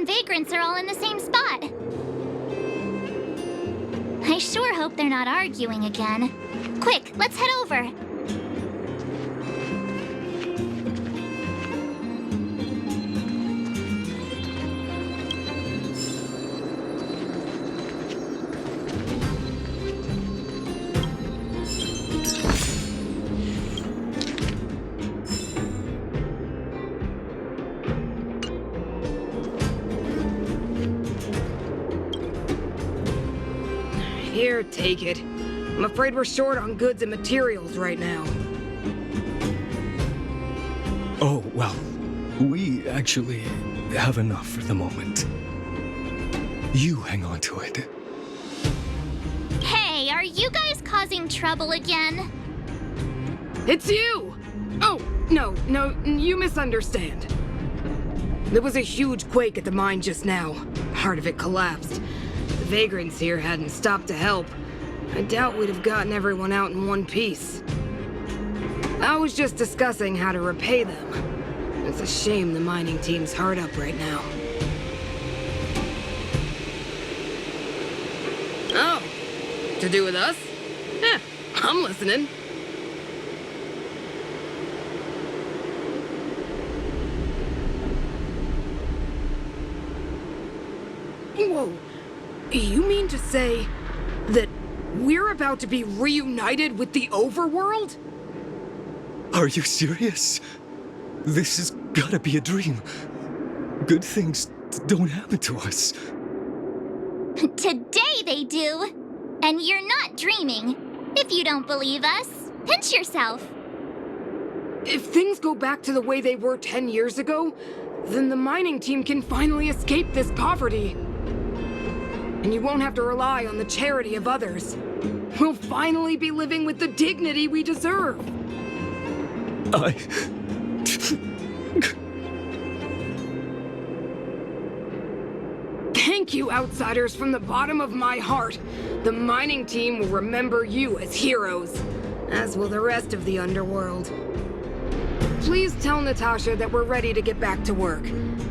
vagrants are all in the same spot. I sure hope they're not arguing again. Quick, let's head over. Here, take it. I'm afraid we're short on goods and materials right now. Oh, well, we actually have enough for the moment. You hang on to it. Hey, are you guys causing trouble again? It's you! Oh, no, you misunderstand. There was a huge quake at the mine just now. Part of it collapsed. The vagrants here hadn't stopped to help. I doubt we'd have gotten everyone out in one piece. I was just discussing how to repay them. It's a shame the mining team's hard up right now. Oh, to do with us? Yeah, I'm listening. Whoa, you mean to say that we're about to be reunited with the overworld? Are you serious? This has gotta be a dream. Good things don't happen to us. Today they do. And you're not dreaming. If you don't believe us, pinch yourself. If things go back to the way they were 10 years ago, then the mining team can finally escape this poverty. And you won't have to rely on the charity of others. We'll finally be living with the dignity we deserve. Thank you, outsiders, from the bottom of my heart. The mining team will remember you as heroes, as will the rest of the underworld. Please tell Natasha that we're ready to get back to work.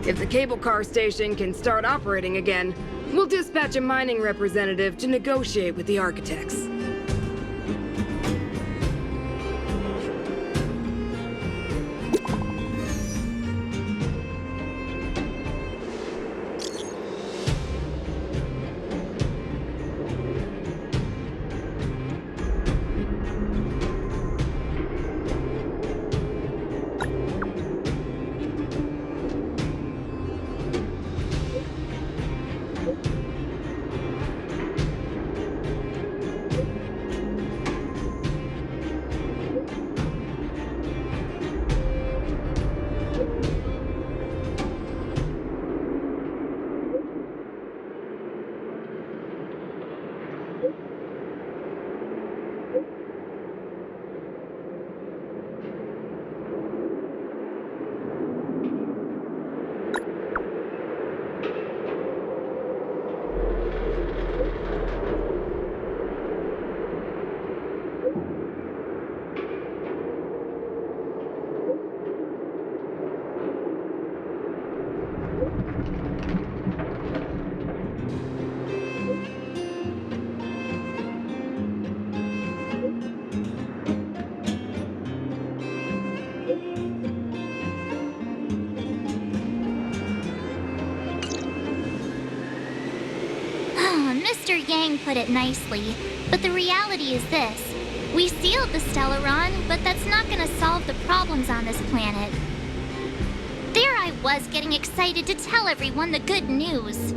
If the cable car station can start operating again, we'll dispatch a mining representative to negotiate with the architects. Mr. Yang put it nicely, but the reality is this. We sealed the Stellaron, but that's not gonna solve the problems on this planet. There I was getting excited to tell everyone the good news.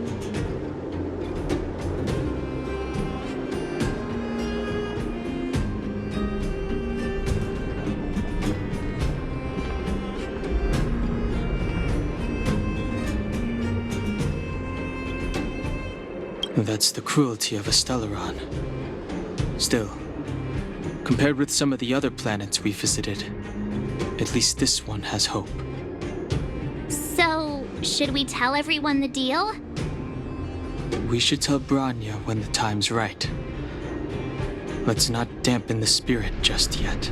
That's the cruelty of a Stellaron. Still, compared with some of the other planets we visited, at least this one has hope. So, should we tell everyone the deal? We should tell Branya when the time's right. Let's not dampen the spirit just yet.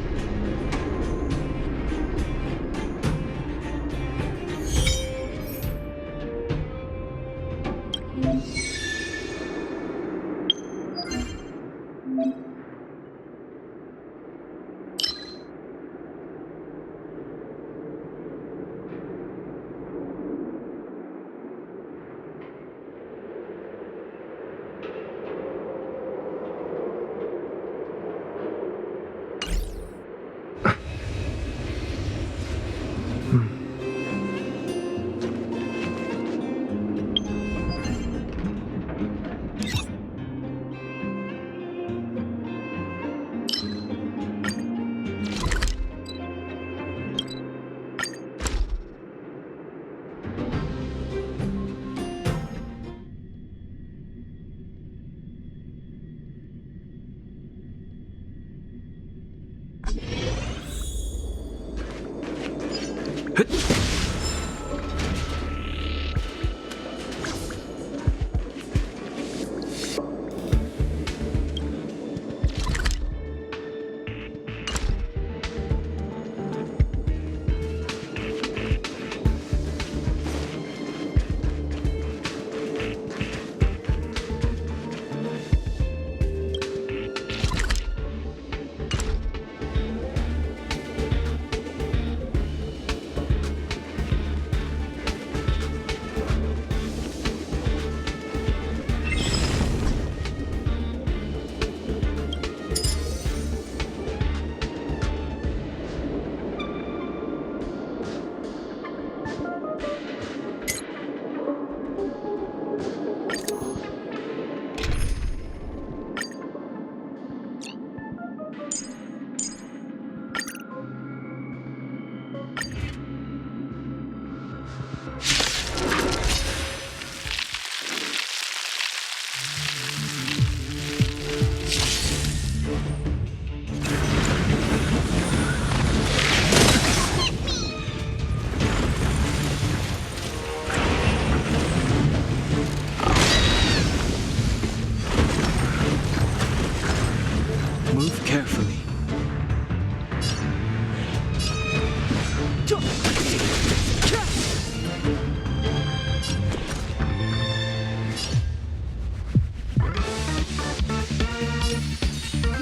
Move carefully.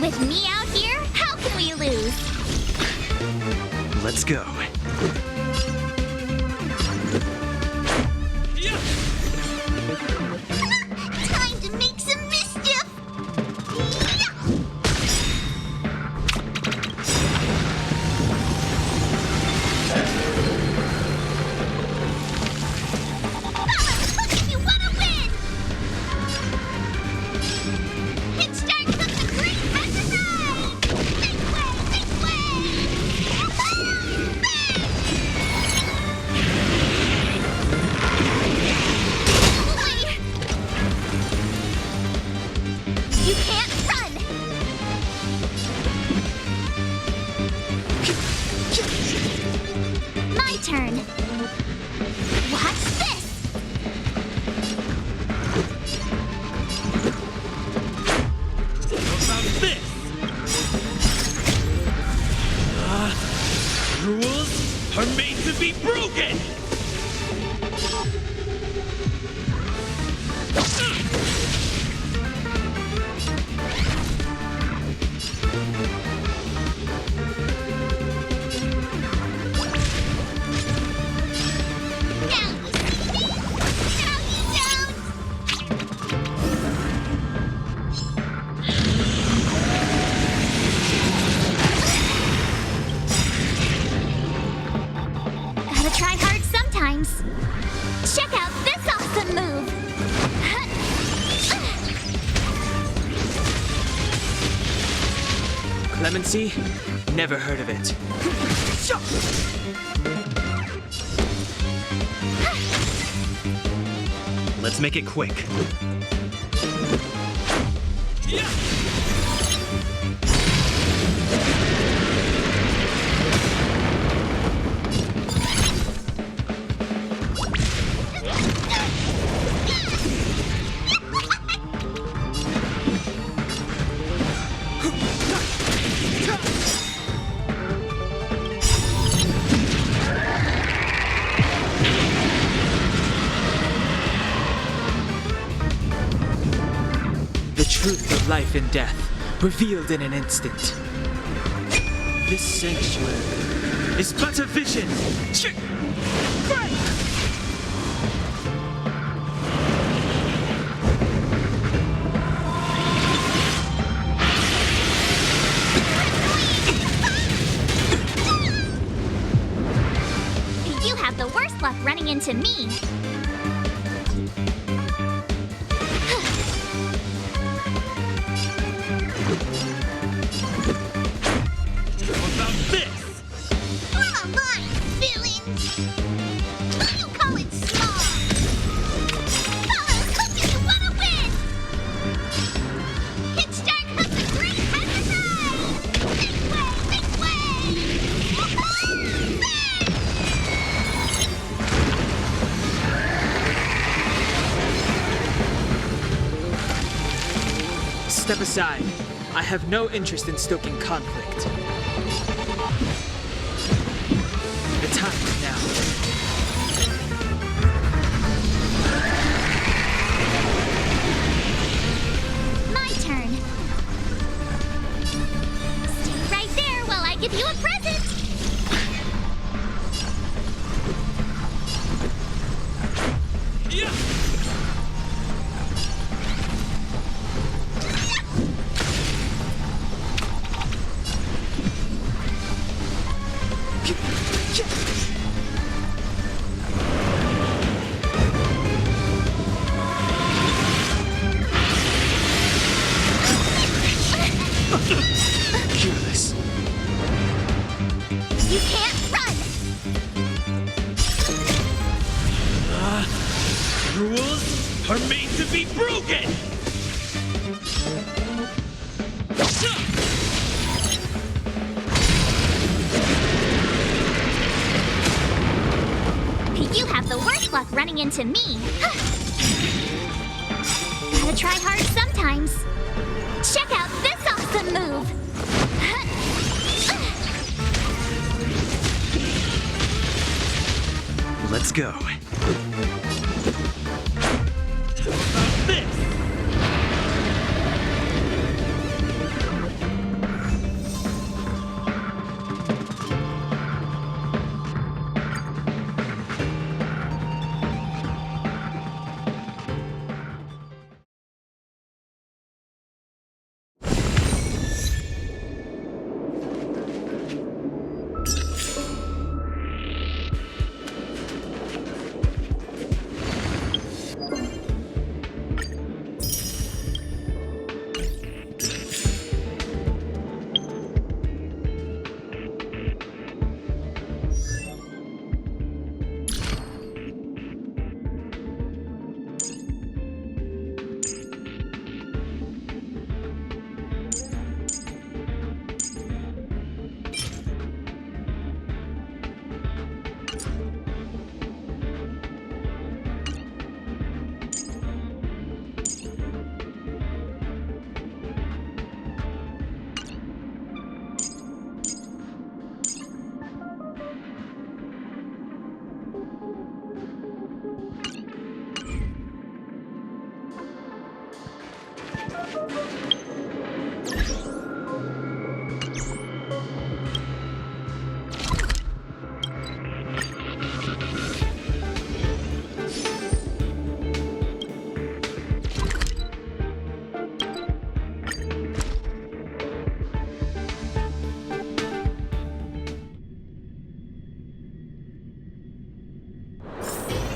With me out here, how can we lose? Let's go. Time to make some mischief! You wanna win! It's starting to the great exercise! Make way! You can't run! My turn. Watch this! How about this? Rules are made to be broken! Now you see me! Now you don't! Gotta try hard sometimes. Check out this awesome move! Clemency? Never heard of it. Let's make it quick. The truth of life and death, revealed in an instant. This sanctuary is but a vision. You have the worst luck running into me. How about this? Come on, villains! Who you calling Step aside. I have no interest in stoking conflict. The time is now. My turn. Stay right there while I give you a present. Yeah. Careless. You can't run. Rules are made to be broken! You have the worst luck running into me. Gotta try hard sometimes. Check out this awesome move. Let's go. This!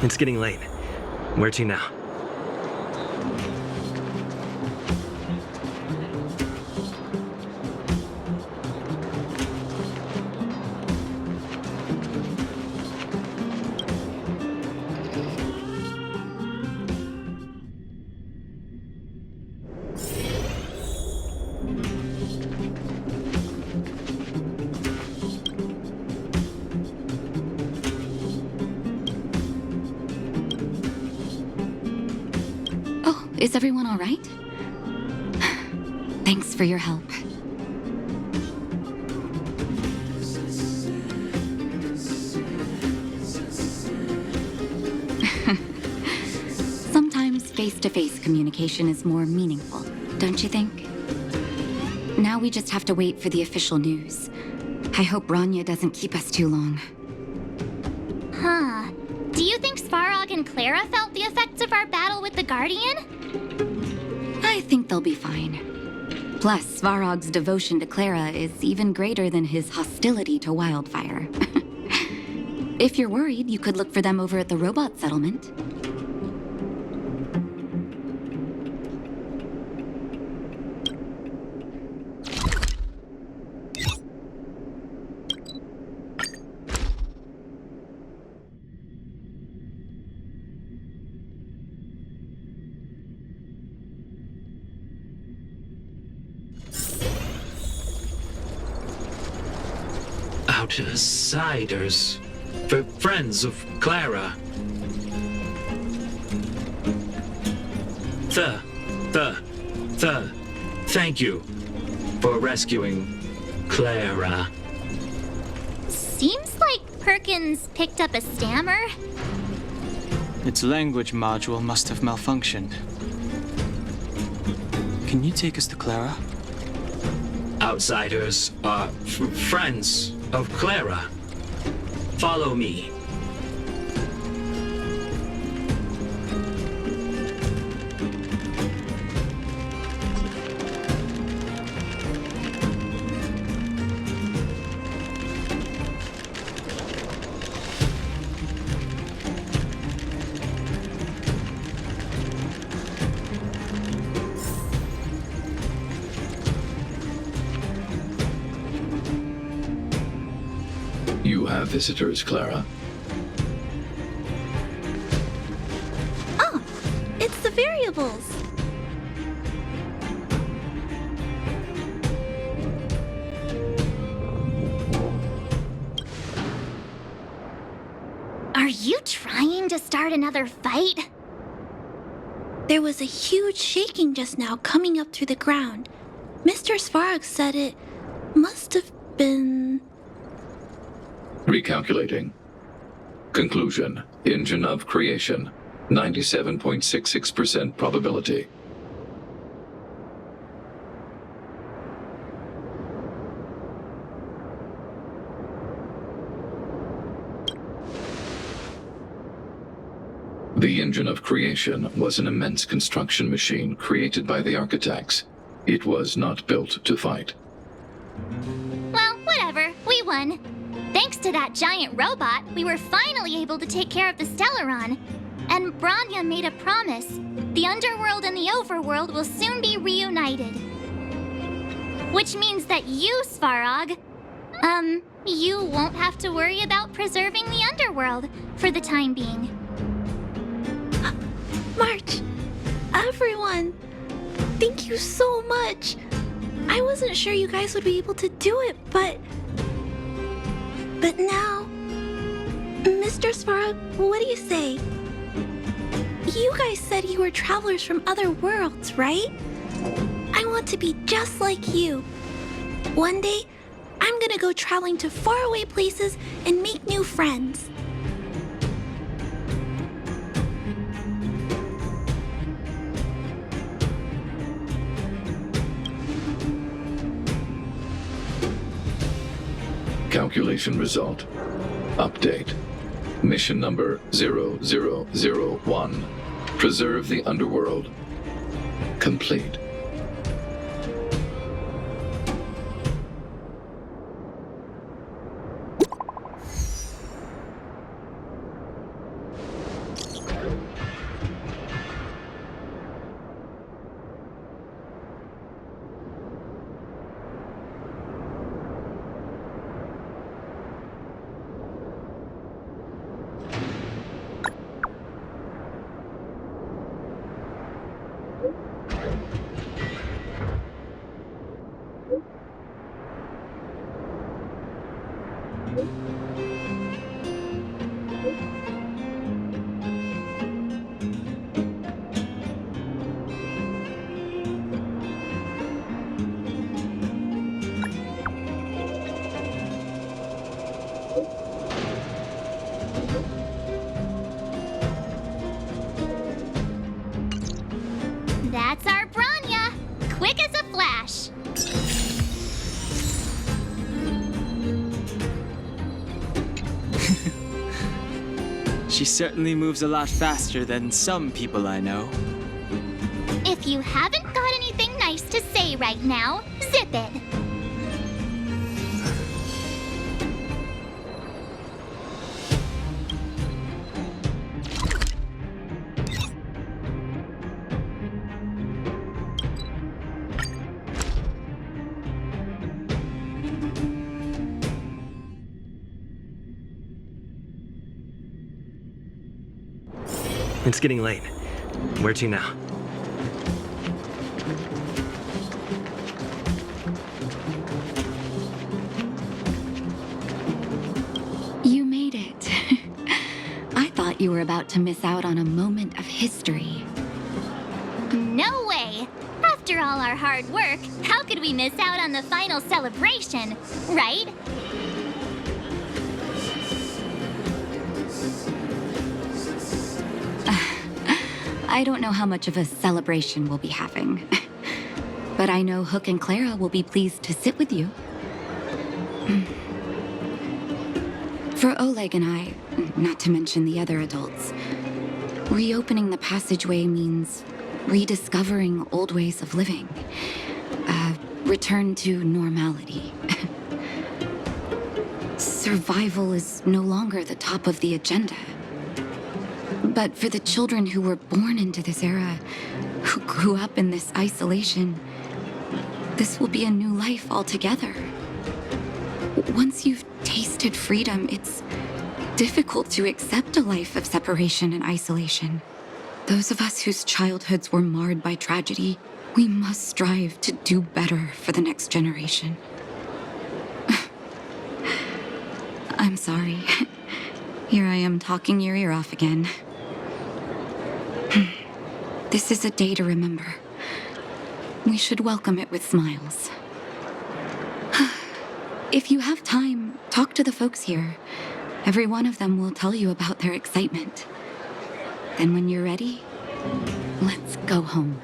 It's getting late. Where to now? Is everyone all right? Thanks for your help. Sometimes face-to-face communication is more meaningful, don't you think? Now we just have to wait for the official news. I hope Rania doesn't keep us too long. Huh. Do you think Svarog and Clara felt the effects of our battle with the Guardian? I think they'll be fine. Plus, Svarog's devotion to Clara is even greater than his hostility to Wildfire. If you're worried, you could look for them over at the robot settlement. Outsiders. Friends of Clara. Thank you for rescuing Clara. Seems like Perkins picked up a stammer. Its language module must have malfunctioned. Can you take us to Clara? Outsiders are friends of Clara. Follow me. You have visitors, Clara. Oh, it's the variables. Are you trying to start another fight? There was a huge shaking just now coming up through the ground. Mr. Svarog said it must have been... Recalculating. Conclusion. Engine of creation. 97.66% probability. The engine of creation was an immense construction machine created by the architects. It was not built to fight. Well, whatever. We won. Thanks to that giant robot, we were finally able to take care of the Stellaron. And Branya made a promise. The underworld and the overworld will soon be reunited. Which means that you, Svarog, you won't have to worry about preserving the underworld for the time being. March, everyone, thank you so much. I wasn't sure you guys would be able to do it, but now, Mr. Svarog, what do you say? You guys said you were travelers from other worlds, right? I want to be just like you. One day, I'm gonna go traveling to faraway places and make new friends. Calculation result. Update. Mission number 0001. Preserve the underworld. Complete. That's our Branya! Quick as a flash! She certainly moves a lot faster than some people I know. If you haven't got anything nice to say right now, zip it! It's getting late. Where to now? You made it. I thought you were about to miss out on a moment of history. No way! After After all our hard work, how could we miss out on the final celebration, right? I don't know how much of a celebration we'll be having. But I know Hook and Clara will be pleased to sit with you. For Oleg and I, not to mention the other adults, reopening the passageway means rediscovering old ways of living. Return to normality. Survival is no longer the top of the agenda. But for the children who were born into this era, who grew up in this isolation, this will be a new life altogether. Once you've tasted freedom, it's difficult to accept a life of separation and isolation. Those of us whose childhoods were marred by tragedy, we must strive to do better for the next generation. I'm sorry. Here I am talking your ear off again. This is a day to remember. We should welcome it with smiles. If you have time, talk to the folks here. Every one of them will tell you about their excitement. Then when you're ready, let's go home.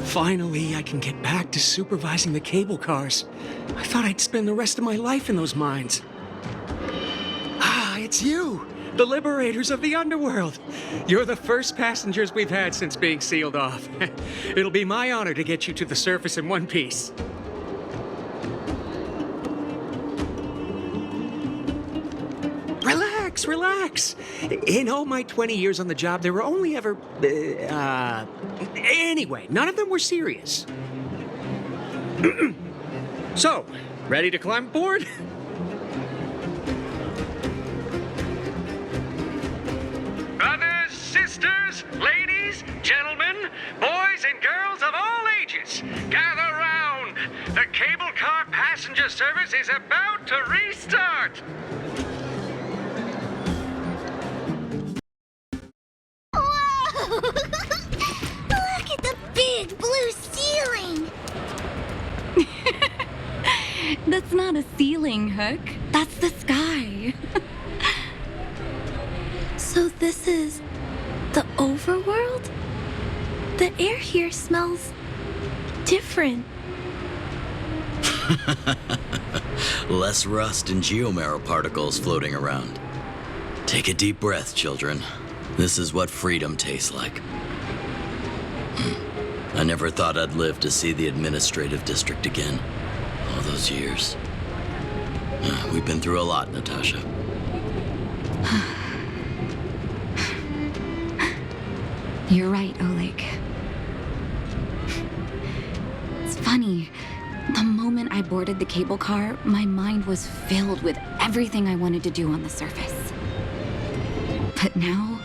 Finally, I can get back to supervising the cable cars. I thought I'd spend the rest of my life in those mines. Ah, it's you, the liberators of the underworld. You're the first passengers we've had since being sealed off. It'll be my honor to get you to the surface in one piece. Relax. In all my 20 years on the job, there were only ever... Anyway, none of them were serious. So, ready to climb aboard? Brothers, sisters, ladies, gentlemen, boys and girls of all ages, gather round. The cable car passenger service is about to restart. Look at the big blue ceiling! That's not a ceiling, Hook. That's the sky. So this is the overworld? The air here smells different. Less rust and geomarrow particles floating around. Take a deep breath, children. This is what freedom tastes like. I never thought I'd live to see the administrative district again. All those years. We've been through a lot, Natasha. You're right, Oleg. It's funny. The moment I boarded the cable car, my mind was filled with everything I wanted to do on the surface. But now,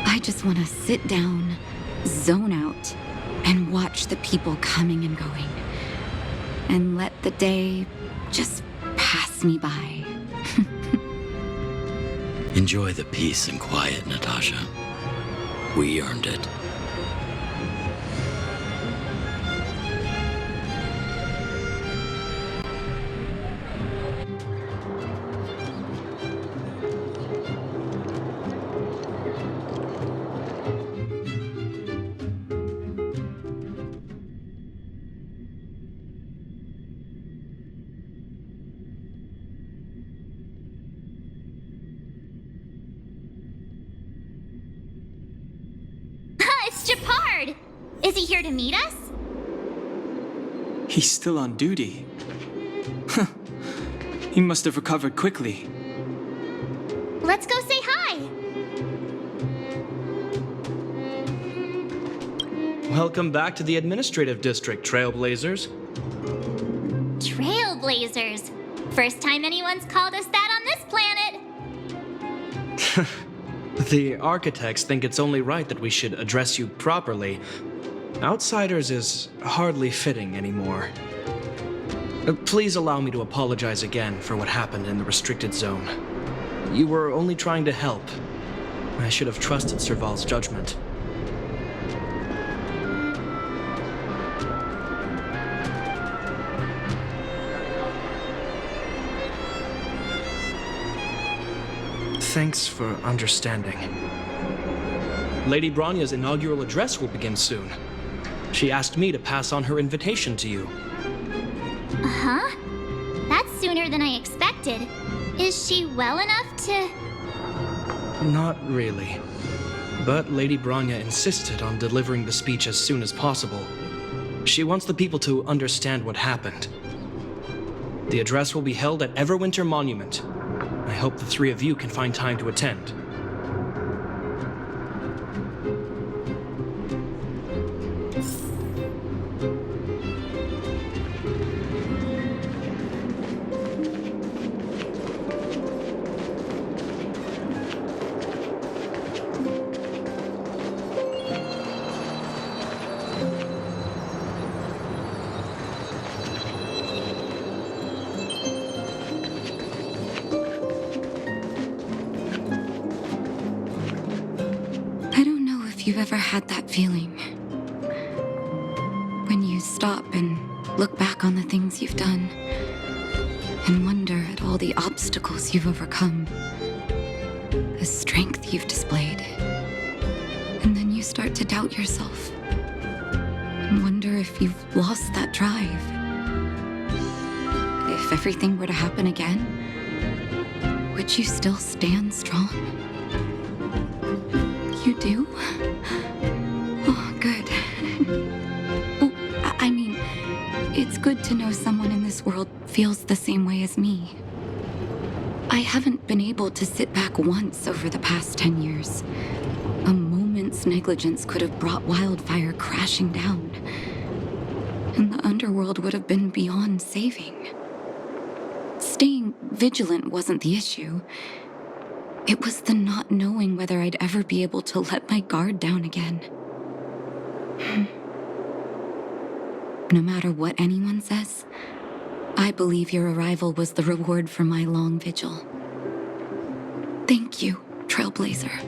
I just want to sit down, zone out, and watch the people coming and going. And let the day just pass me by. Enjoy the peace and quiet, Natasha. We earned it. It's Japard! Is he here to meet us? He's still on duty. Huh. He must have recovered quickly. Let's go say hi! Welcome back to the administrative district, Trailblazers. trailblazers. First time anyone's called us that on this planet. The architects think it's only right that we should address you properly. Outsiders is hardly fitting anymore. Please allow me to apologize again for what happened in the restricted zone. You were only trying to help. I should have trusted Serval's judgment. Thanks for understanding. Lady Bronya's inaugural address will begin soon. She asked me to pass on her invitation to you. Huh? That's sooner than I expected. Is she well enough to... Not really. But Lady Bronya insisted on delivering the speech as soon as possible. She wants the people to understand what happened. The address will be held at Everwinter Monument. I hope the three of you can find time to attend. You've ever had that feeling when you stop and look back on the things you've done and wonder at all the obstacles you've overcome, the strength you've displayed, and then you start to doubt yourself and wonder if you've lost that drive. If everything were to happen again, would you still stand strong? You do? Oh, good. Oh, I mean, it's good to know someone in this world feels the same way as me. I haven't been able to sit back once over the past 10 years. A moment's negligence could have brought wildfire crashing down, and the underworld would have been beyond saving. Staying vigilant wasn't the issue. It was the not knowing whether I'd ever be able to let my guard down again. No matter what anyone says, I believe your arrival was the reward for my long vigil. Thank you, Trailblazer.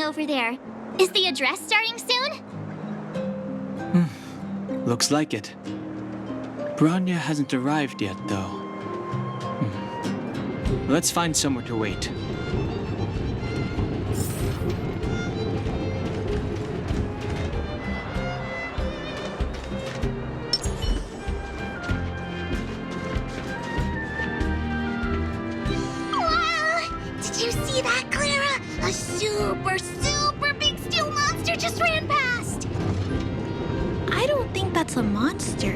Over there. Is the address starting soon? Looks like it. Bronya hasn't arrived yet, though. Let's find somewhere to wait. just ran past! I don't think that's a monster.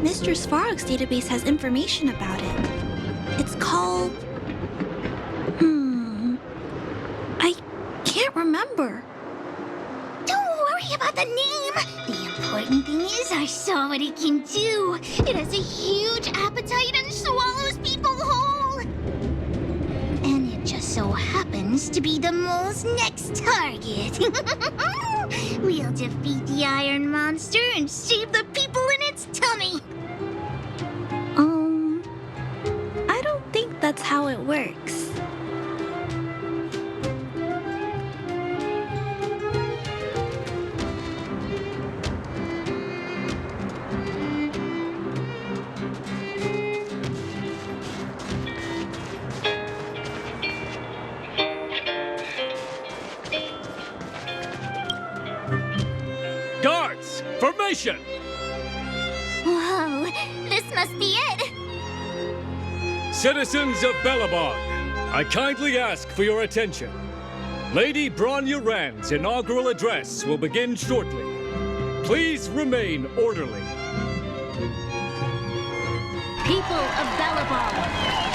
Mr. Svarog's database has information about it. It's called... I can't remember. Don't worry about the name. The important thing is I saw what it can do. It has a huge appetite and swallows people whole. And it just so happens to be the mole's next target. We'll defeat the iron monster and save the people in its tummy. I don't think that's how it works. Guards, formation! Whoa, this must be it. Citizens of Bellabog, I kindly ask for your attention. Lady Bronya Rand's inaugural address will begin shortly. Please remain orderly. People of Bellabog,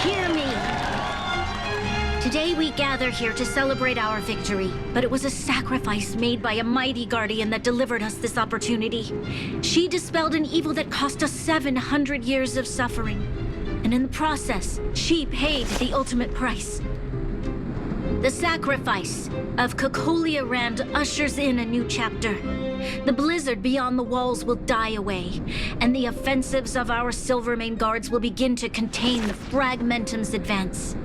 hear me. Today we gather here to celebrate our victory, but it was a sacrifice made by a mighty guardian that delivered us this opportunity. She dispelled an evil that cost us 700 years of suffering. And in the process, she paid the ultimate price. The sacrifice of Kokolia Rand ushers in a new chapter. The blizzard beyond the walls will die away, and the offensives of our Silvermane guards will begin to contain the Fragmentum's advance.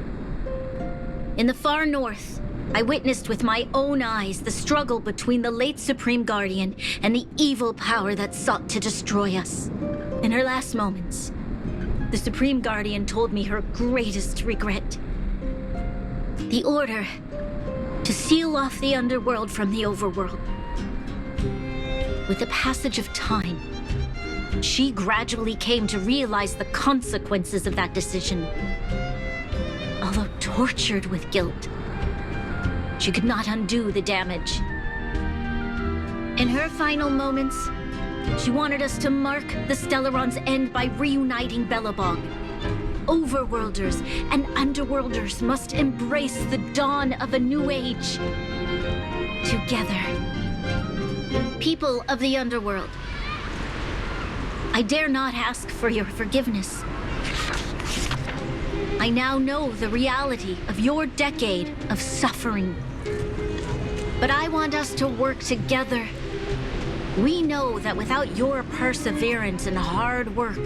In the far north, I witnessed with my own eyes the struggle between the late Supreme Guardian and the evil power that sought to destroy us. In her last moments, the Supreme Guardian told me her greatest regret. The order to seal off the underworld from the overworld. With the passage of time, she gradually came to realize the consequences of that decision. Although tortured with guilt, she could not undo the damage. In her final moments, she wanted us to mark the Stellaron's end by reuniting Bellabog. Overworlders and underworlders must embrace the dawn of a new age. Together. People of the underworld, I dare not ask for your forgiveness. I now know the reality of your decade of suffering. But I want us to work together. We know that without your perseverance and hard work,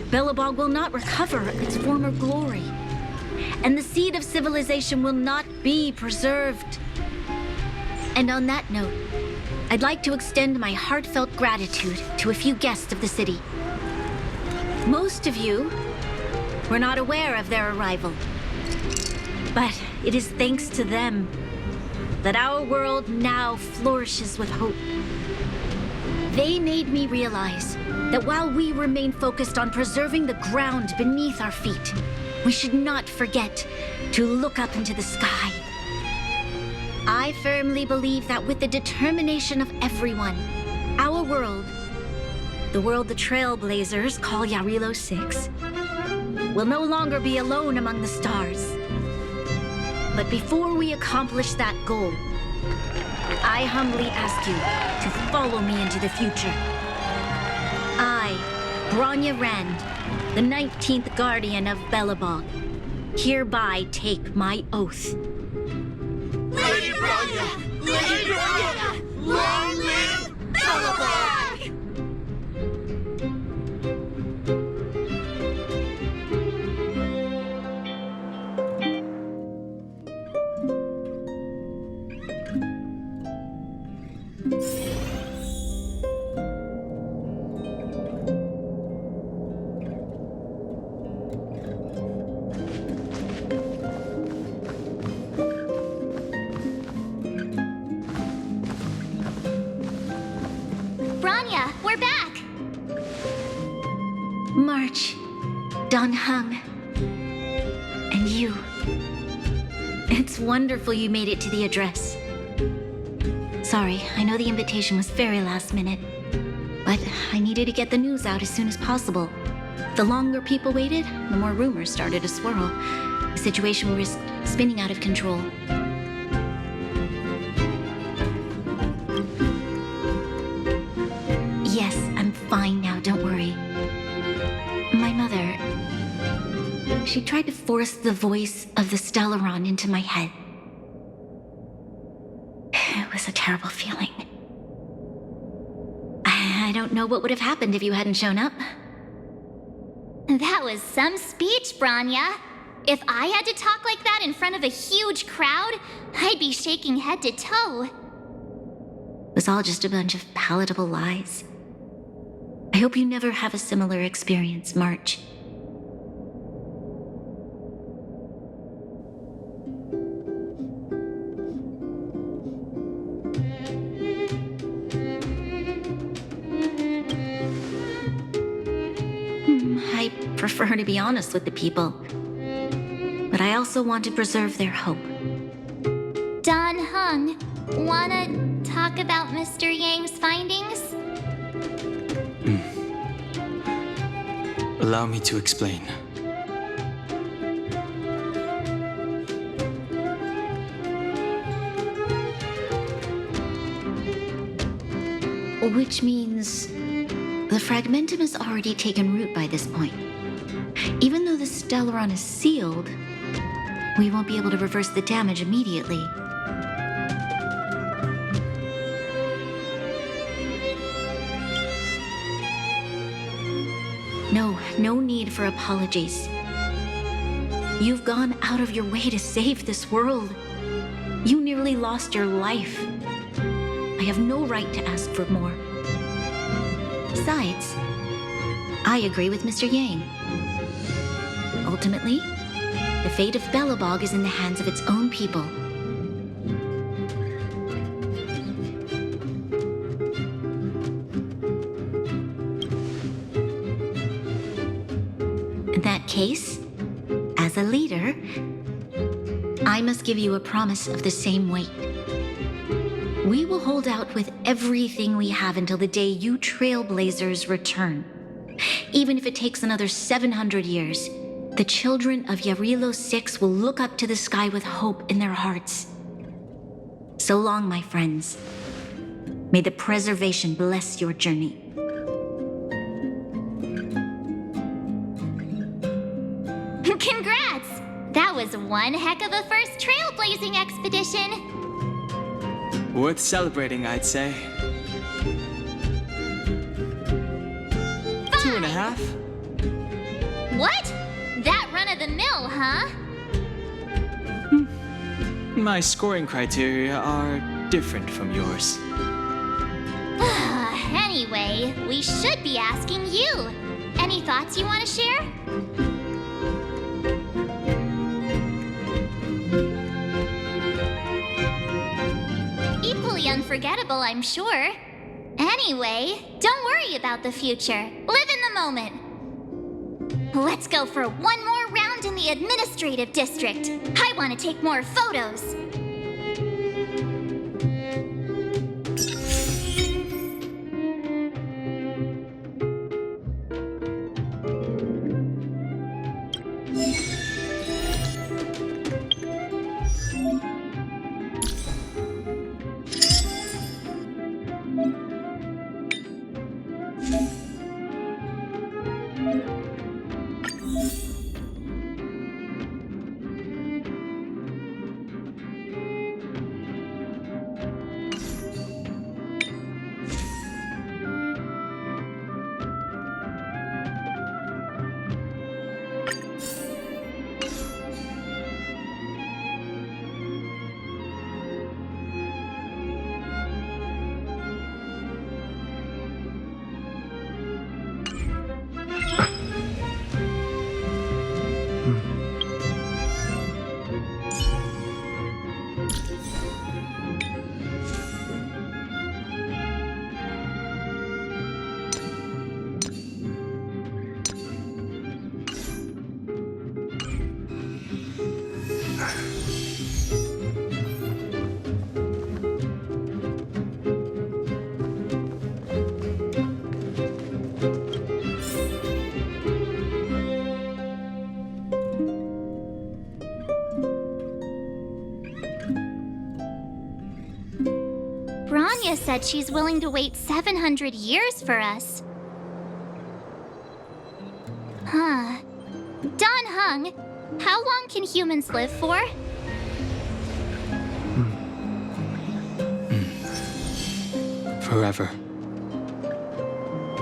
Bellabog will not recover its former glory. And the seed of civilization will not be preserved. And on that note, I'd like to extend my heartfelt gratitude to a few guests of the city. Most of you were not aware of their arrival. But it is thanks to them that our world now flourishes with hope. They made me realize that while we remain focused on preserving the ground beneath our feet, we should not forget to look up into the sky. I firmly believe that with the determination of everyone, our world, the world the Trailblazers call Yarilo 6, will no longer be alone among the stars. But before we accomplish that goal, I humbly ask you to follow me into the future. I, Bronya Rand, the 19th Guardian of Bellabog, hereby take my oath. Lady Bronya! Lady Bronya! Long live Bellabog! Bronya, we're back! March, Donhung, and you. It's wonderful you made it to the address. Sorry, I know the invitation was very last minute, but I needed to get the news out as soon as possible. The longer people waited, the more rumors started to swirl. The situation risked spinning out of control. Yes, I'm fine now, don't worry. My mother... She tried to force the voice of the Stellaron into my head. It was a terrible feeling. I don't know what would have happened if you hadn't shown up. That was some speech, Branya. If I had to talk like that in front of a huge crowd, I'd be shaking head to toe. It was all just a bunch of palatable lies. I hope you never have a similar experience, March. I prefer to be honest with the people, but I also want to preserve their hope. Don Hung, wanna talk about Mr. Yang's findings? Allow me to explain. Which means the fragmentum has already taken root by this point. Even though the Stellaron is sealed, we won't be able to reverse the damage immediately. No need for apologies. You've gone out of your way to save this world. You nearly lost your life. I have no right to ask for more. Besides, I agree with Mr. Yang. Ultimately, the fate of Belobog is in the hands of its own people. In that case, as a leader, I must give you a promise of the same weight. We will hold out with everything we have until the day you Trailblazers return. Even if it takes another 700 years, the children of Yarilo 6 will look up to the sky with hope in their hearts. So long, my friends. May the preservation bless your journey. Congrats! That was one heck of a first trailblazing expedition. Worth celebrating, I'd say. 2.5? What? That run-of-the-mill, huh? My scoring criteria are different from yours. Anyway, we should be asking you. Any thoughts you want to share? Equally unforgettable, I'm sure. Anyway, don't worry about the future. Live in the moment. Let's go for one more round in the administrative district. I want to take more photos. Branya said she's willing to wait 700 years for us. Huh. Don Hung, how long can humans live for? Forever.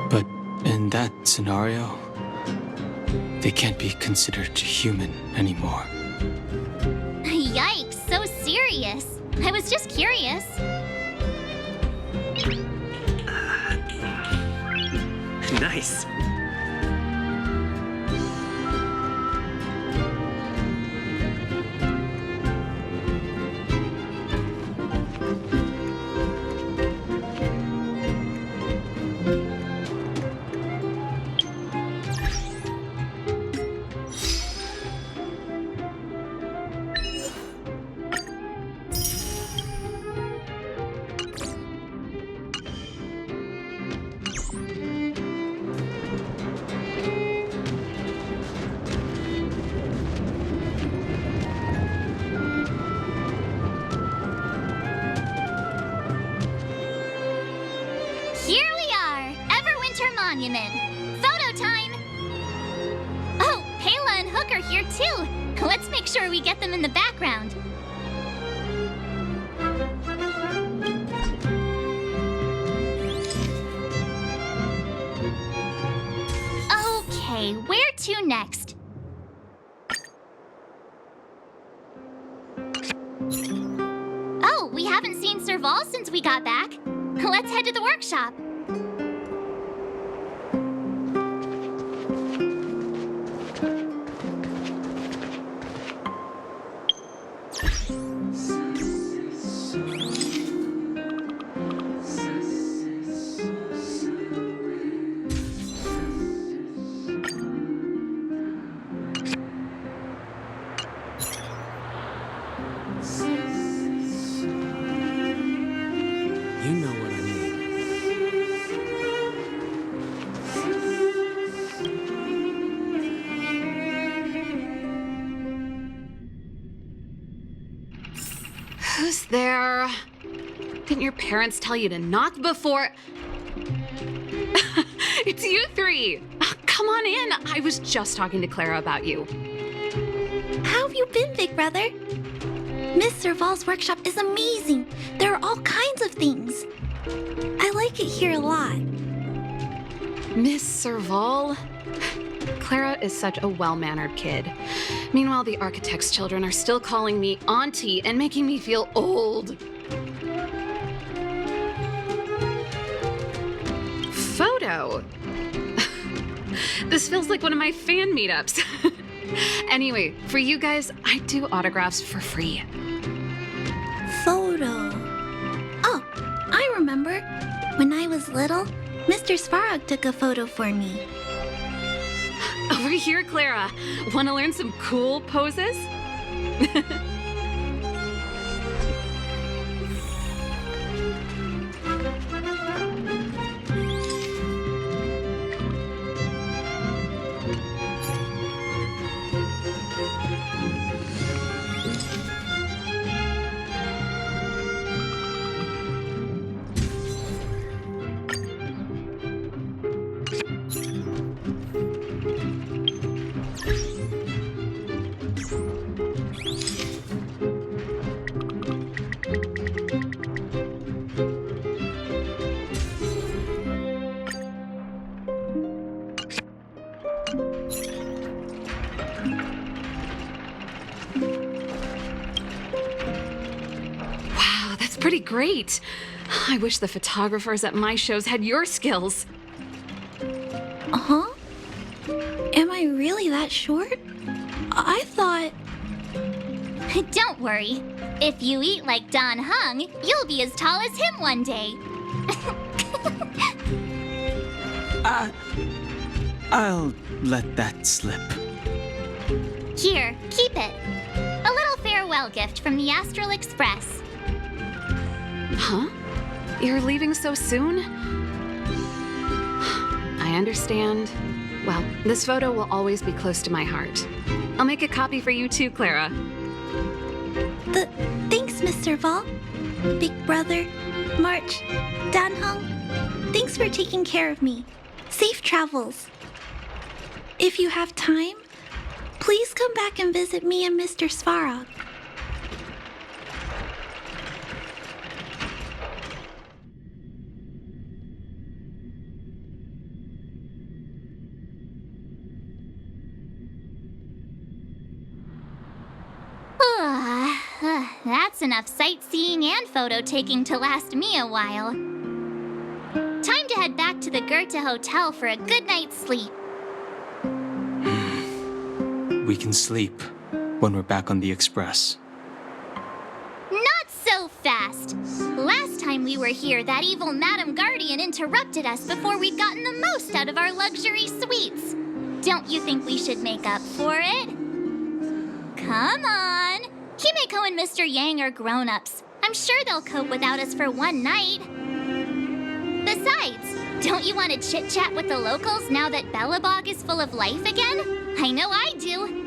But in that scenario, they can't be considered human anymore. Yikes, so serious. I was just curious. Nice. Here we are, Everwinter Monument. Photo time! Oh, Pela and Hook are here too. Let's make sure we get them in the background. Okay, where to next? Oh, we haven't seen Serval since we got back. Let's head to the workshop. You know what I mean. Who's there? Didn't your parents tell you to knock before? It's you three. Come on in. I was just talking to Clara about you. How have you been, big brother? Miss Serval's workshop is amazing. There are all kinds of things. I like it here a lot. Miss Serval? Clara is such a well-mannered kid. Meanwhile, the architect's children are still calling me auntie and making me feel old. Photo? This feels like one of my fan meetups. Anyway, for you guys, I do autographs for free. Photo. Oh, I remember. When I was little, Mr. Svarog took a photo for me. Over here, Clara. Want to learn some cool poses? Wow, that's pretty great. I wish the photographers at my shows had your skills. Uh-huh? Am I really that short? I thought... Don't worry. If you eat like Don Hung, you'll be as tall as him one day. I'll let that slip. Here, keep it. A little farewell gift from the Astral Express. Huh? You're leaving so soon? I understand. Well, this photo will always be close to my heart. I'll make a copy for you too, Clara. Thanks, Mr. Val. Big brother. March, Danhong, thanks for taking care of me. Safe travels. If you have time, please come back and visit me and Mr. Svarog. That's enough sightseeing and photo taking to last me a while. Time to head back to the Goethe Hotel for a good night's sleep. We can sleep when we're back on the express. Not so fast! Last time we were here, that evil Madam Guardian interrupted us before we'd gotten the most out of our luxury suites. Don't you think we should make up for it? Come on! Himeko and Mr. Yang are grown-ups. I'm sure they'll cope without us for one night. Besides, don't you want to chit-chat with the locals now that Belobog is full of life again? I know I do.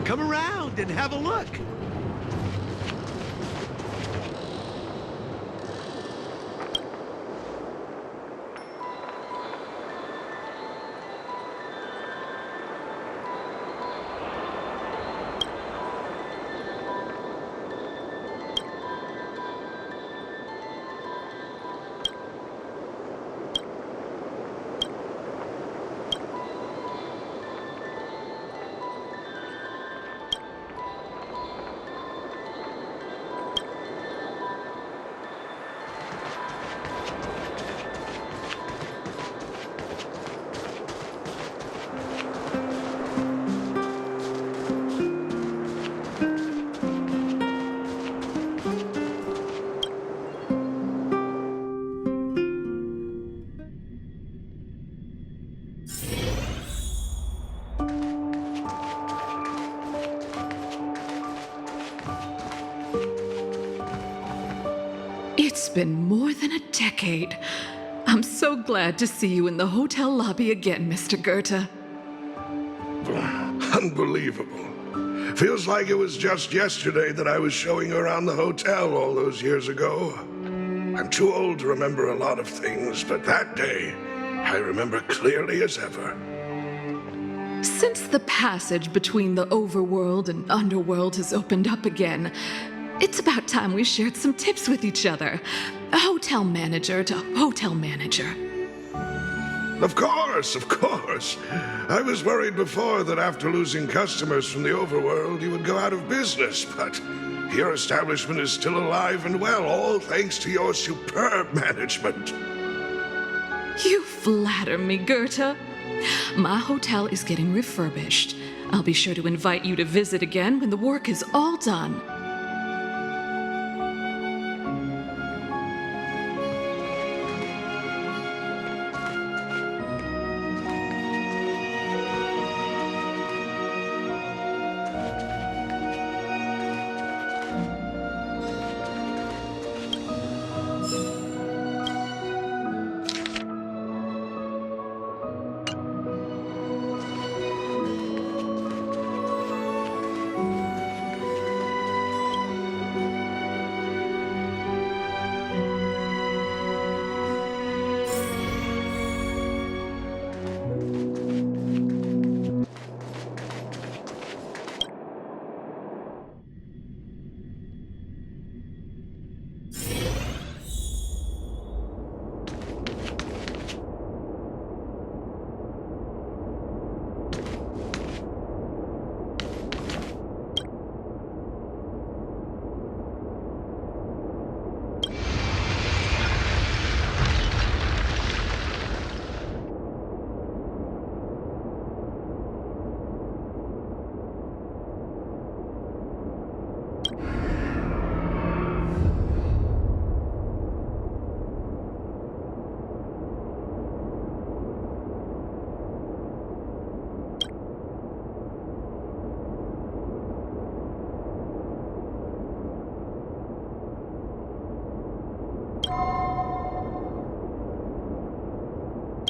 Come around and have a look. It's been more than a decade. I'm so glad to see you in the hotel lobby again, Mr. Goethe. Unbelievable. Feels like it was just yesterday that I was showing around the hotel all those years ago. I'm too old to remember a lot of things, but that day, I remember clearly as ever. Since the passage between the overworld and underworld has opened up again, it's about time we shared some tips with each other. A hotel manager to hotel manager. Of course, of course. I was worried before that after losing customers from the overworld, you would go out of business, but your establishment is still alive and well, all thanks to your superb management. You flatter me, Goethe. My hotel is getting refurbished. I'll be sure to invite you to visit again when the work is all done.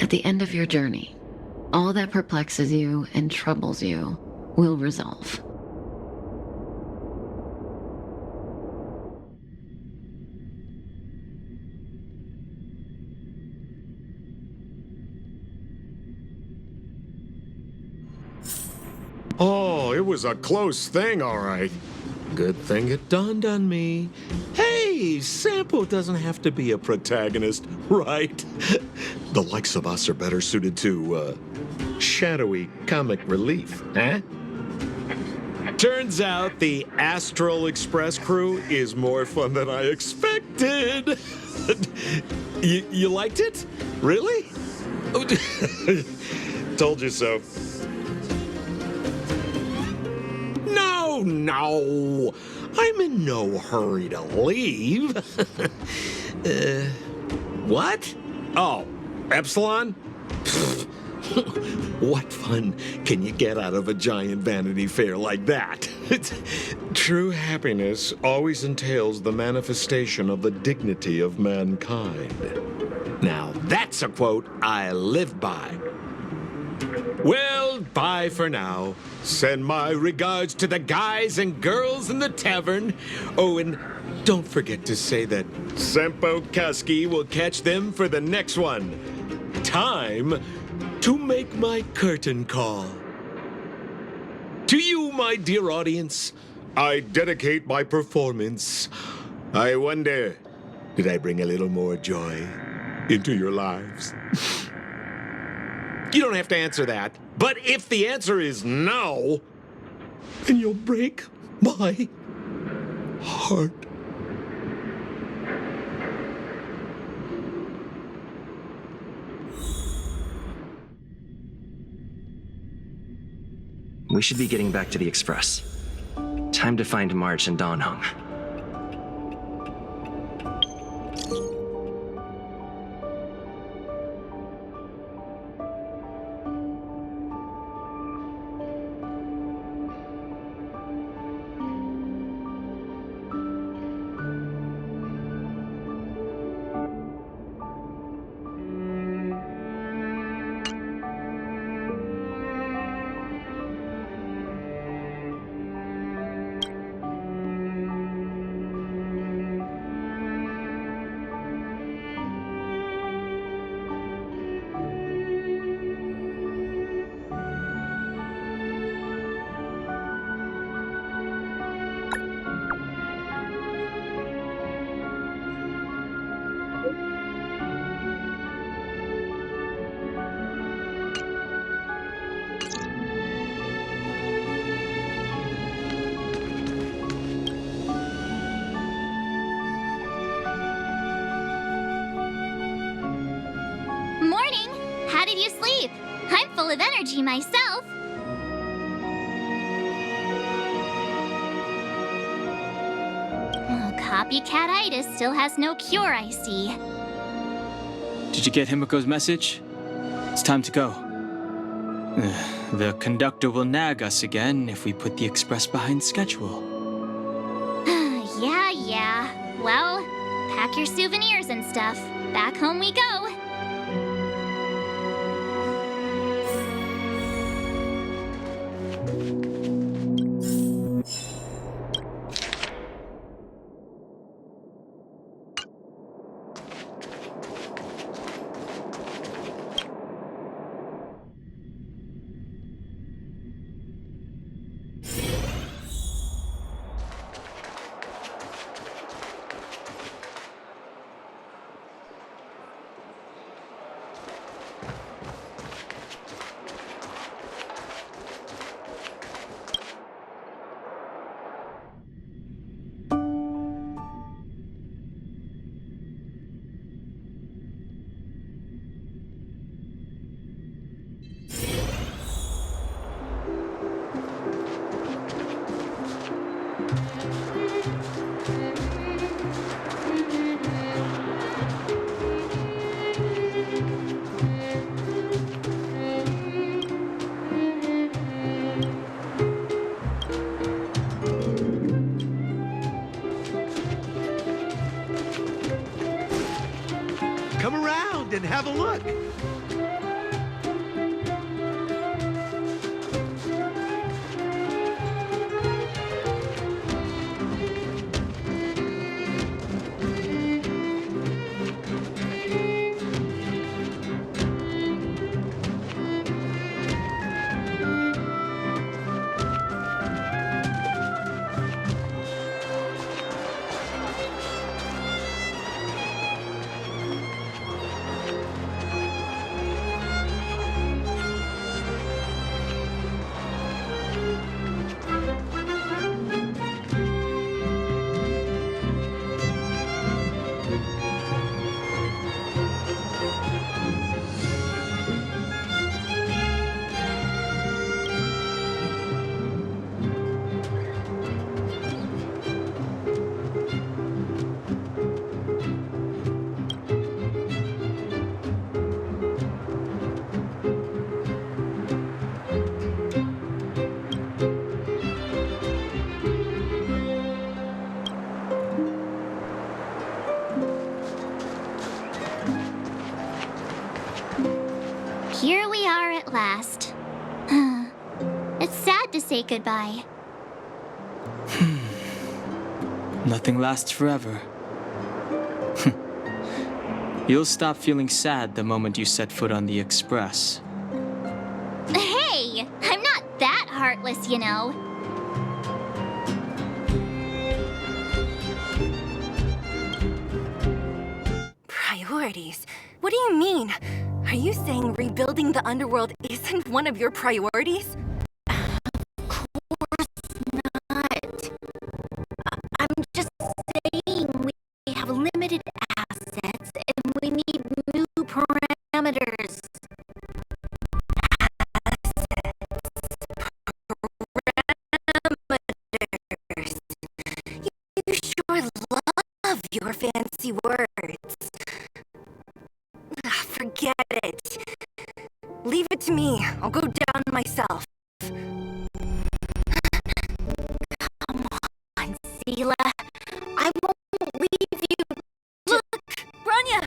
At the end of your journey, all that perplexes you and troubles you will resolve. Oh, it was a close thing, all right. Good thing it dawned on me. Hey, Sampo doesn't have to be a protagonist, right? The likes of us are better suited to, shadowy comic relief, eh? Turns out the Astral Express crew is more fun than I expected. You liked it? Really? Told you so. No, I'm in no hurry to leave. What? Oh, Epsilon? What fun can you get out of a giant Vanity Fair like that? True happiness always entails the manifestation of the dignity of mankind. Now, that's a quote I live by. Well, bye for now. Send my regards to the guys and girls in the tavern. Oh, and don't forget to say that Sempo Kuski will catch them for the next one. Time to make my curtain call. To you, my dear audience, I dedicate my performance. I wonder, did I bring a little more joy into your lives? You don't have to answer that. But if the answer is no, then you'll break my heart. We should be getting back to the Express. Time to find March and Donhung. Morning! How did you sleep? I'm full of energy myself. Oh, copycat-itis still has no cure, I see. Did you get Himiko's message? It's time to go. The conductor will nag us again if we put the express behind schedule. Yeah. Well, pack your souvenirs and stuff. Back home we go. Come around and have a look. It's sad to say goodbye. Nothing lasts forever. You'll stop feeling sad the moment you set foot on the Express. Hey, I'm not that heartless, you know. Priorities? What do you mean? Are you saying rebuilding the underworld isn't one of your priorities? Of course not. I'm just saying we have limited assets and we need new parameters. Parameters. You sure love your fancy words. Forget it. Leave it to me. I'll go down myself. Come on, Sela. I won't leave you. Look, Branya!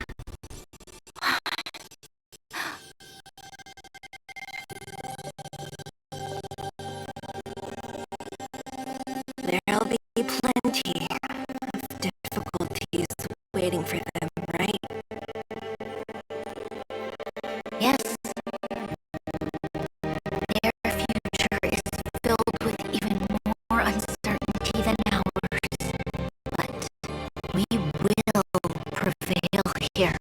There'll be plenty of difficulties waiting for them, right? Yes. Their future is filled with even more uncertainty than ours. But we will prevail here.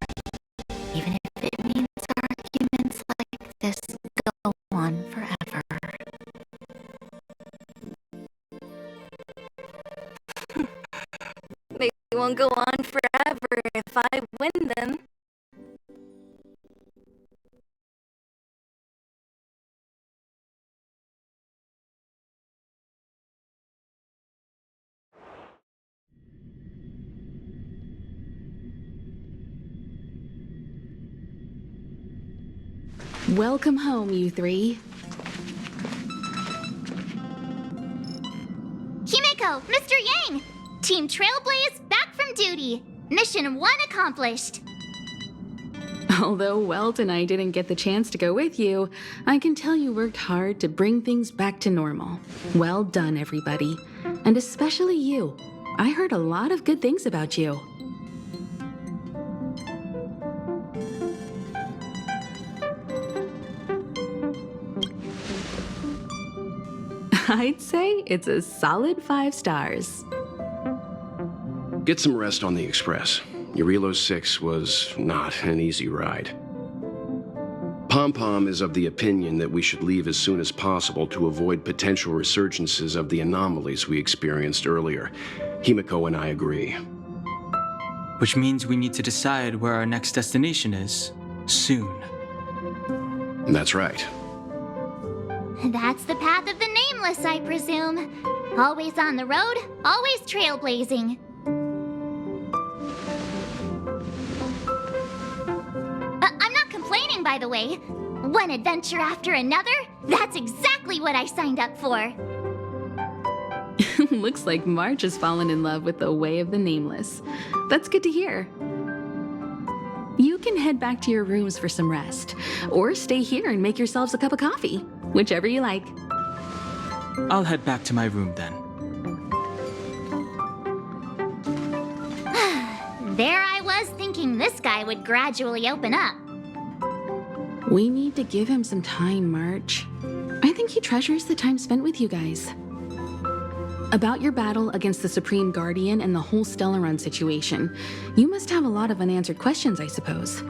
Even if it means arguments like this go on forever. They won't go on forever if I win them. Welcome home, you three. Himeko, Mr. Yang! Team Trailblaze back from duty. Mission 1 accomplished. Although Welt and I didn't get the chance to go with you, I can tell you worked hard to bring things back to normal. Well done, everybody. And especially you. I heard a lot of good things about you. I'd say it's a solid 5 stars. Get some rest on the Express. Eurilo 6 was not an easy ride. Pom-Pom is of the opinion that we should leave as soon as possible to avoid potential resurgences of the anomalies we experienced earlier. Himeko and I agree. Which means we need to decide where our next destination is, soon. That's right. That's the path of the Nameless, I presume. Always on the road, always trailblazing. I'm not complaining, by the way. One adventure after another, that's exactly what I signed up for. Looks like March has fallen in love with the way of the Nameless. That's good to hear. You can head back to your rooms for some rest, or stay here and make yourselves a cup of coffee, whichever you like. I'll head back to my room then. There I was thinking this guy would gradually open up. We need to give him some time, March. I think he treasures the time spent with you guys. About your battle against the Supreme Guardian and the whole Stellaron situation, you must have a lot of unanswered questions, I suppose.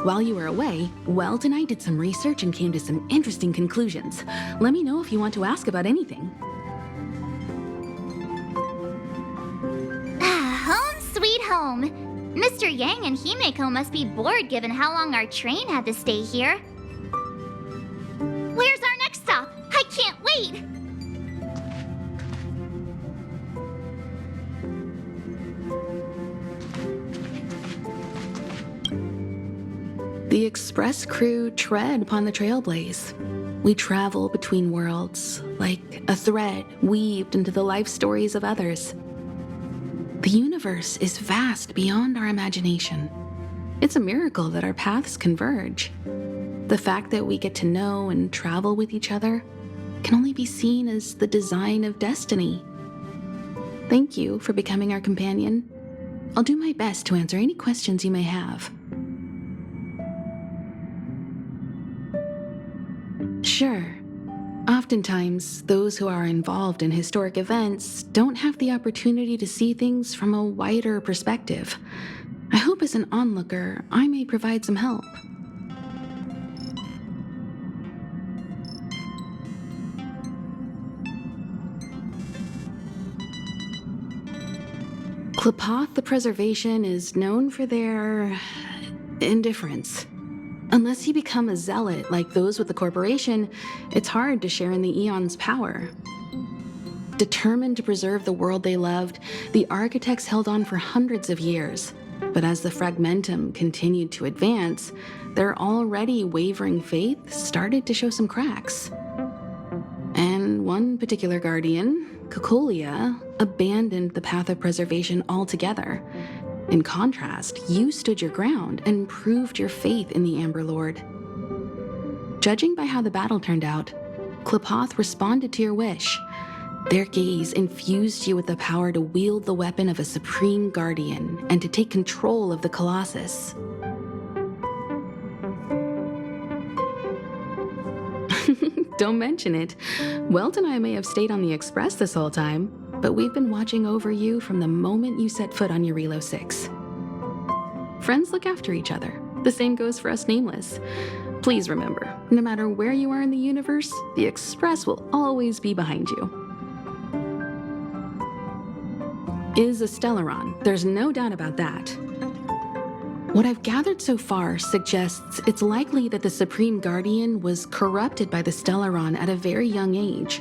While you were away, Welt and I did some research and came to some interesting conclusions. Let me know if you want to ask about anything. Home sweet home. Mr. Yang and Himeko must be bored given how long our train had to stay here. Where's our next stop? I can't wait! The Express crew tread upon the Trailblaze. We travel between worlds, like a thread weaved into the life stories of others. The universe is vast beyond our imagination. It's a miracle that our paths converge. The fact that we get to know and travel with each other, can only be seen as the design of destiny. Thank you for becoming our companion. I'll do my best to answer any questions you may have. Sure. Oftentimes, those who are involved in historic events don't have the opportunity to see things from a wider perspective. I hope as an onlooker, I may provide some help. Klapoth the Preservation is known for their indifference. Unless you become a zealot like those with the corporation, it's hard to share in the Eon's power. Determined to preserve the world they loved, the architects held on for hundreds of years. But as the fragmentum continued to advance, their already wavering faith started to show some cracks. And one particular guardian, Kokolia, abandoned the path of preservation altogether. In contrast, you stood your ground and proved your faith in the Amber Lord. Judging by how the battle turned out, Klapoth responded to your wish. Their gaze infused you with the power to wield the weapon of a supreme guardian and to take control of the Colossus. Don't mention it. Welt and I may have stayed on the Express this whole time, but we've been watching over you from the moment you set foot on Eurilo 6. Friends look after each other. The same goes for us Nameless. Please remember, no matter where you are in the universe, the Express will always be behind you. Is a Stellaron, there's no doubt about that. What I've gathered so far suggests it's likely that the Supreme Guardian was corrupted by the Stellaron at a very young age.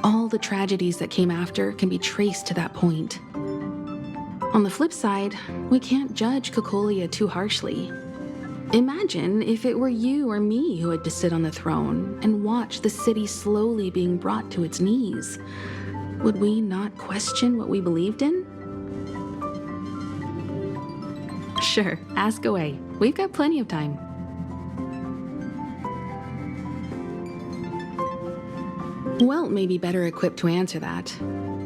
All the tragedies that came after can be traced to that point. On the flip side, we can't judge Kokolia too harshly. Imagine if it were you or me who had to sit on the throne and watch the city slowly being brought to its knees. Would we not question what we believed in? Sure, ask away. We've got plenty of time. Welt may be better equipped to answer that,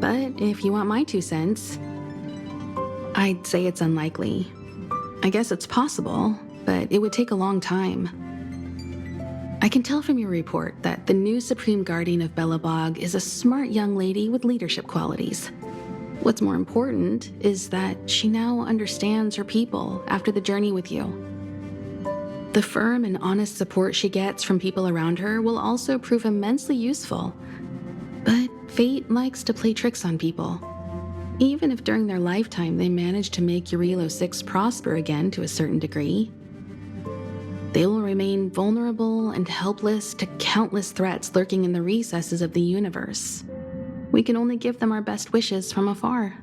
but if you want my 2 cents, I'd say it's unlikely. I guess it's possible, but it would take a long time. I can tell from your report that the new Supreme Guardian of Belobog is a smart young lady with leadership qualities. What's more important is that she now understands her people after the journey with you. The firm and honest support she gets from people around her will also prove immensely useful. But fate likes to play tricks on people. Even if during their lifetime they manage to make Eurilo 6 prosper again to a certain degree, they will remain vulnerable and helpless to countless threats lurking in the recesses of the universe. We can only give them our best wishes from afar.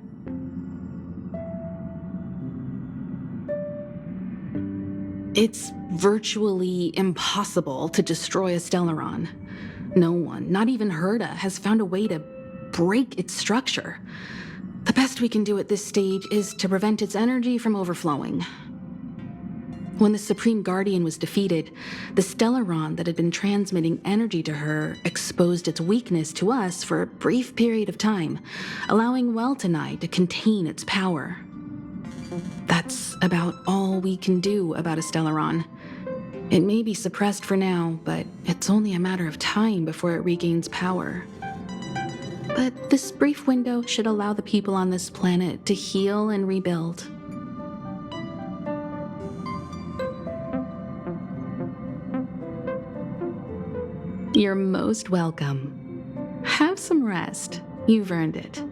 It's virtually impossible to destroy a Stellaron. No one, not even Herda, has found a way to break its structure. The best we can do at this stage is to prevent its energy from overflowing. When the Supreme Guardian was defeated, the Stellaron that had been transmitting energy to her exposed its weakness to us for a brief period of time, allowing Welt and I to contain its power. That's about all we can do about a Stellaron. It may be suppressed for now, but it's only a matter of time before it regains power. But this brief window should allow the people on this planet to heal and rebuild. You're most welcome. Have some rest. You've earned it.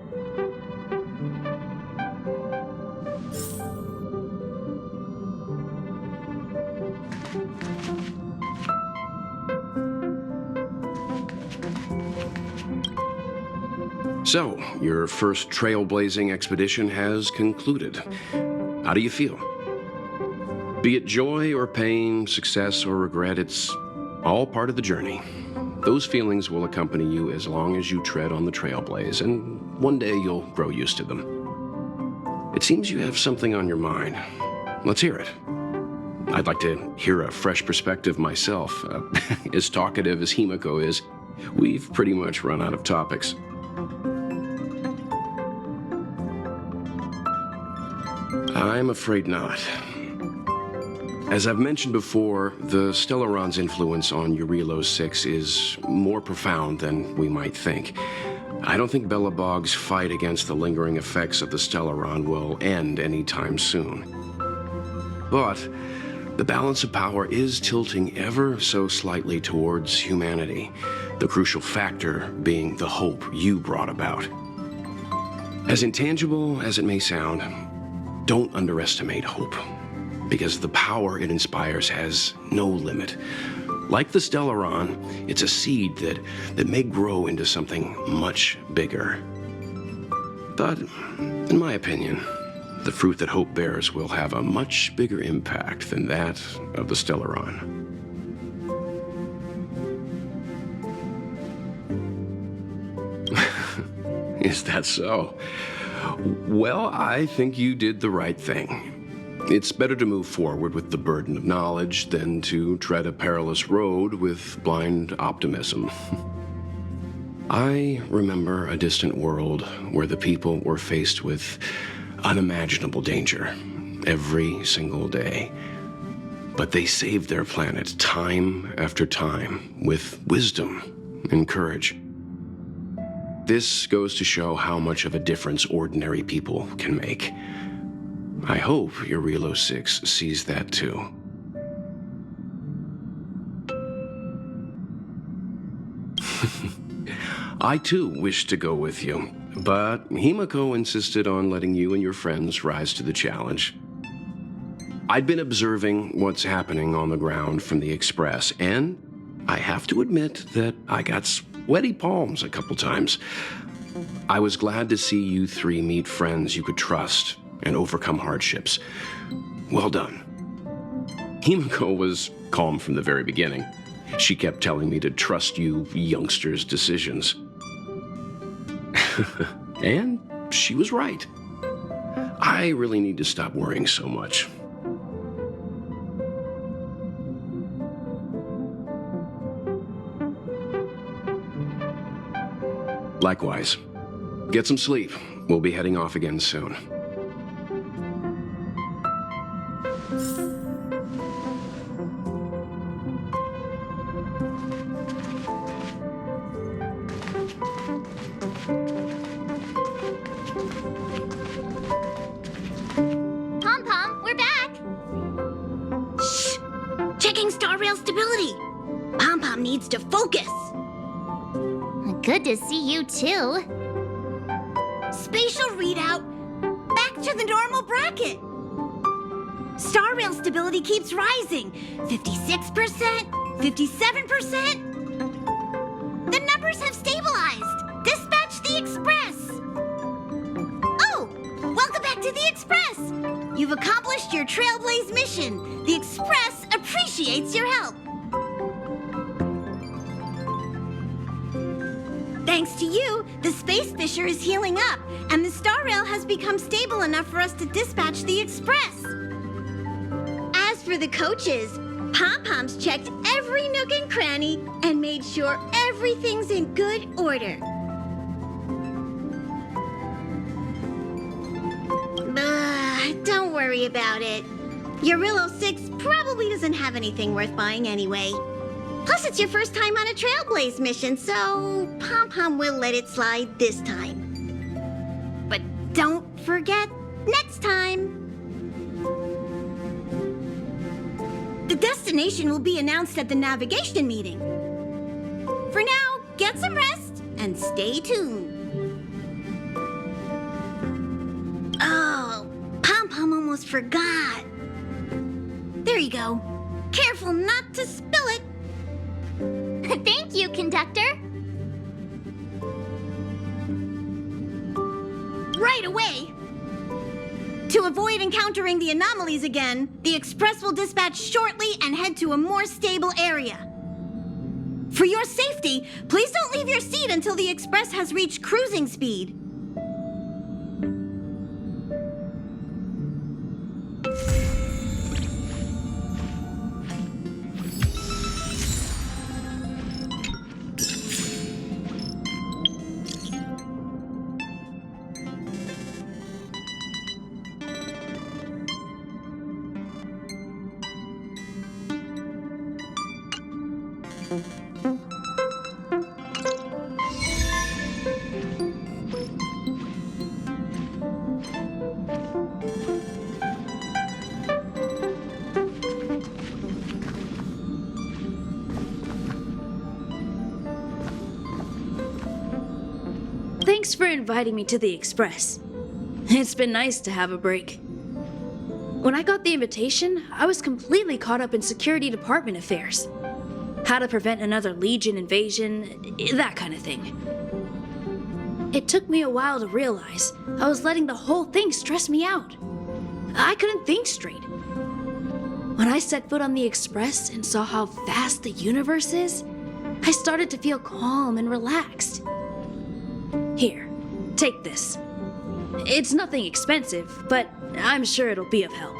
So, your first trailblazing expedition has concluded. How do you feel? Be it joy or pain, success or regret, it's all part of the journey. Those feelings will accompany you as long as you tread on the trailblaze, and one day you'll grow used to them. It seems you have something on your mind. Let's hear it. I'd like to hear a fresh perspective myself. As talkative as Himiko is, We've pretty much run out of topics. I'm afraid not. As I've mentioned before, the Stellaron's influence on Eurilo 6 is more profound than we might think. I don't think Belobog's fight against the lingering effects of the Stellaron will end anytime soon. But the balance of power is tilting ever so slightly towards humanity, the crucial factor being the hope you brought about. As intangible as it may sound, don't underestimate hope, because the power it inspires has no limit. Like the Stellaron, it's a seed that may grow into something much bigger. But, in my opinion, the fruit that hope bears will have a much bigger impact than that of the Stellaron. Is that so? Well, I think you did the right thing. It's better to move forward with the burden of knowledge than to tread a perilous road with blind optimism. I remember a distant world where the people were faced with unimaginable danger every single day. But they saved their planet time after time with wisdom and courage. This goes to show how much of a difference ordinary people can make. I hope Eurilo 6 sees that too. I too wish to go with you, but Himiko insisted on letting you and your friends rise to the challenge. I'd been observing what's happening on the ground from the Express, and I have to admit that I got sweaty palms a couple times. I was glad to see you three meet friends you could trust and overcome hardships. Well done. Himiko was calm from the very beginning. She kept telling me to trust you youngsters' decisions. And she was right. I really need to stop worrying so much. Likewise. Get some sleep. We'll be heading off again soon. Pom-Pom, we're back! Shh! Checking star rail stability! Pom-Pom needs to focus! Good to see you too. Spatial readout! Back to the normal bracket! Star rail stability keeps rising. 56%, 57%. The numbers have stabilized. Dispatch the Express. Oh, welcome back to the Express. You've accomplished your Trailblaze mission. The Express appreciates your help. Thanks to you, the Space Fisher is healing up, and the Star Rail has become stable enough for us to dispatch the Express. As for the coaches, Pom-Pom's checked every nook and cranny and made sure everything's in good order. Don't worry about it. Eurilo 6 probably doesn't have anything worth buying anyway. Plus, it's your first time on a Trailblaze mission, so Pom-Pom will let it slide this time. But don't forget next time. The destination will be announced at the navigation meeting. For now, get some rest and stay tuned. Oh, Pom-Pom almost forgot. There you go. Careful not to spill it. Thank you, conductor. Right away. To avoid encountering the anomalies again, the Express will dispatch shortly and head to a more stable area. For your safety, please don't leave your seat until the Express has reached cruising speed. Thanks for inviting me to the Express. It's been nice to have a break. When I got the invitation, I was completely caught up in security department affairs. How to prevent another Legion invasion, that kind of thing. It took me a while to realize I was letting the whole thing stress me out. I couldn't think straight. When I set foot on the Express and saw how vast the universe is, I started to feel calm and relaxed. Here, take this. It's nothing expensive, but I'm sure it'll be of help.